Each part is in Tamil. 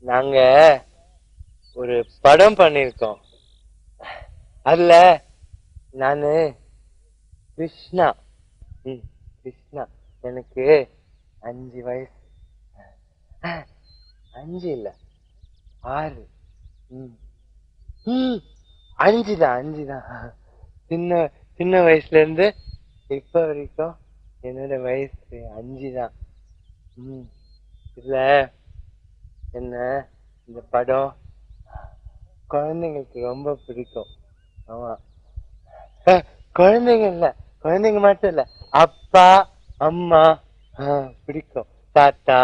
நாங்க ஒரு படம் பண்ணிருக்கோம். அதுல நானு கிருஷ்ணா. கிருஷ்ணா. எனக்கு 5 வயசு. 5 இல்ல 6. ம். 5தான். சின்ன சின்ன வயசுல இருந்து இப்ப வரைக்கும் என்னோட வயசு 5தான். இதுல என்ன இந்த படம் குழந்தைங்களுக்கு ரொம்ப பிடிக்கும். ஆமா. குழந்தைங்க இல்ல, குழந்தைங்க மட்டும் இல்ல, அப்பா அம்மா பிடிக்கும். தாத்தா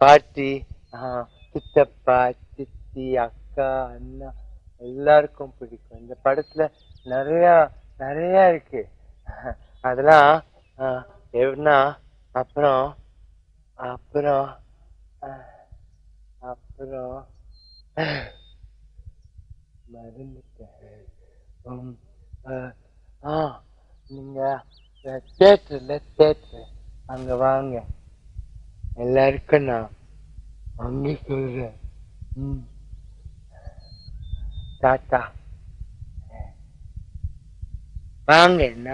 பாட்டி, சித்தப்பா சித்தி அக்கா அண்ணா எல்லாருக்கும் பிடிக்கும். இந்த படத்துல நிறைய நிறைய இருக்கு. அதெல்லாம் எப்படின்னா அப்புறம் அப்புறம் அப்புறம் மறந்துட்டேன். நீங்க தேட்டர் அங்க வாங்க, எல்லாருக்கும் நான் அங்க சொல்றேன். டாட்டா வாங்க என்ன.